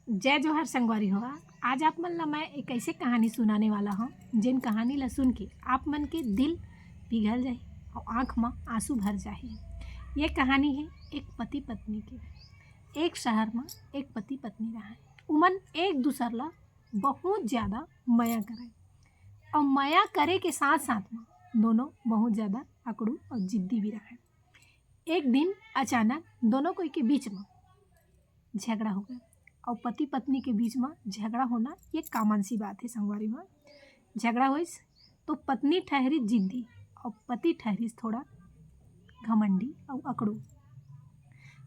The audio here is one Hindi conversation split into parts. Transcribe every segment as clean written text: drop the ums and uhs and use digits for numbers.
जय जोहर संगवारी हो। आज आप मन ला मैं एक ऐसे कहानी सुनाने वाला हूँ जिन कहानी ला सुन के आप मन के दिल पिघल जाए और आँख में आंसू भर जाए। ये कहानी है एक पति पत्नी की। एक शहर में एक पति पत्नी रहा। उमन एक दूसर ला बहुत ज़्यादा माया करे और माया करे के साथ साथ में दोनों बहुत ज़्यादा अकड़ू और जिद्दी भी रहे। एक दिन अचानक दोनों कोई के बीच में झगड़ा हो गया और पति पत्नी के बीच में झगड़ा होना ये कॉमन सी बात है। संगवारी में झगड़ा हुई तो पत्नी ठहरी जिद्दी और पति ठहरी थोड़ा घमंडी और अकड़ू।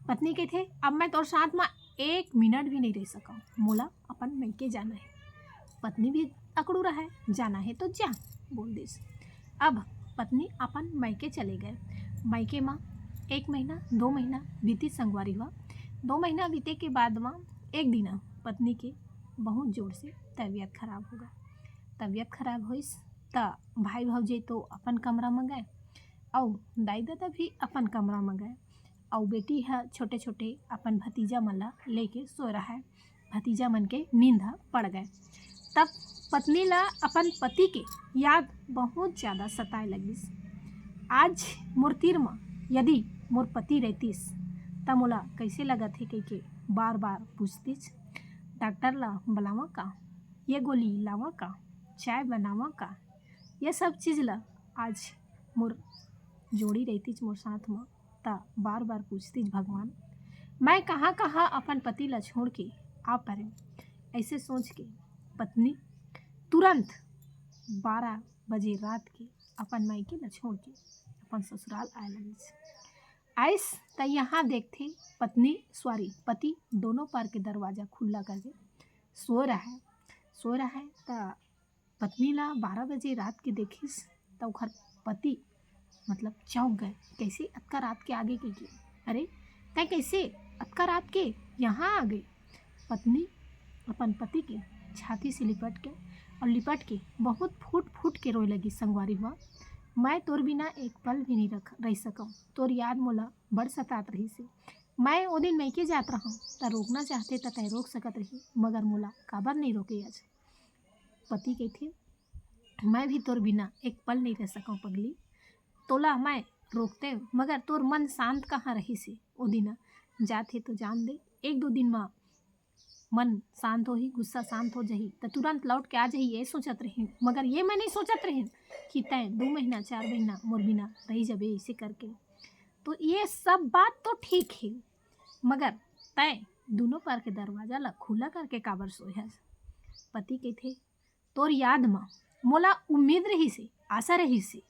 पत्नी के थे अब मैं तोर साथ में एक मिनट भी नहीं रह सका, मोला अपन मैके जाना है। पत्नी भी अकड़ू रहा है, जाना है तो जा बोल दिस। अब पत्नी अपन मैके चले गए। मैके में 1 महीना 2 महीना बीती। संगवारी हुआ 2 महीना बीते के बाद में एक दिन पत्नी के बहुत जोर से तबीयत खराब हो गया। तबीयत खराब हुई तो भाई भौजी तो अपन कमरा में गए और दाई दादा भी अपन कमरा में गए और बेटी है छोटे छोटे अपन भतीजा मन ला लेके सो रहा है। भतीजा मन के नींद पड़ गए। तब पत्नी ला अपन पति के याद बहुत ज़्यादा सताए लगिस। आज मोर तीर में यदि मोर पति रहतीस तब मोला कैसे लगत है कह बार बार पूछतीस, डॉक्टर ला बुलावा का, ये गोली लावा का, चाय बनावा का, ये सब चीज़ ला आज मोर जोड़ी रहतीस मोर साथ में ता बार बार पूछतीस भगवान मैं कहाँ कहाँ अपन पति ला छोड़ के आ परे। ऐसे सोच के पत्नी तुरंत 12 बजे रात के अपन मायके ला छोड़ के अपन ससुराल आए लगिस। आइस त यहाँ देखते पति दोनों पार के दरवाज़ा खुला करके सो रहा है त पत्नी ला 12 बजे रात के देखिस तो उखर पति मतलब चौंक गए। कैसे अतका रात के आगे के अरे तय कैसे अतका रात के यहाँ आ गई। पत्नी अपन पति के छाती से लिपट के बहुत फूट फूट के रोए लगी। संगवारी हुआ मैं तोर बिना एक पल भी नहीं रह सकूँ, तोर याद मोला बड़ सतात रही से। मैं वो दिन मैके जात रहा त रोकना चाहते त तय रोक सकत रही मगर मोला काबर नहीं रोके आज। पति कहते मैं भी तोर बिना एक पल नहीं रह सकूँ पगली, तोला मैं रोकते मगर तोर मन शांत कहाँ रही से। वो दिन जाते तो जान दे 1-2 दिन में मन शांत हो ही, गुस्सा शांत हो जाही तो तुरंत लौट के आ जाही। ये सोचत रही मगर ये मैं नहीं सोचत रही कि तय 2 महीना 4 महीना मोर बिना रही जबे ऐसे करके। तो ये सब बात तो ठीक है मगर तय दोनों पार के दरवाज़ा ला खुला करके काबर सोहस। पति के थे तोर याद में मोला उम्मीद रही से, आशा रही से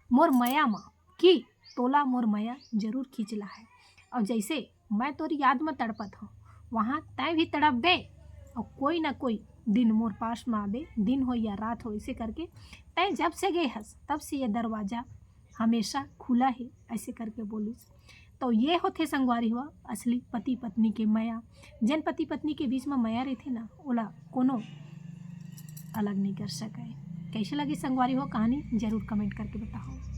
मोर माया में कि तोला मोर माया जरूर खींचला है और जैसे मैं तोर याद में तड़पत हूँ वहाँ तय भी तड़प बे और कोई ना कोई दिन मोर पास में आबे, दिन हो या रात हो ऐसे करके तय जब से गए हस तब से ये दरवाज़ा हमेशा खुला है ऐसे करके बोलिस। तो ये होते संगवारी हुआ असली पति पत्नी के माया। जन पति पत्नी के बीच में माया रहती ना ओला कोनो अलग नहीं कर सके। कैसे लगी संगवारी हो कहानी जरूर कमेंट करके बताओ।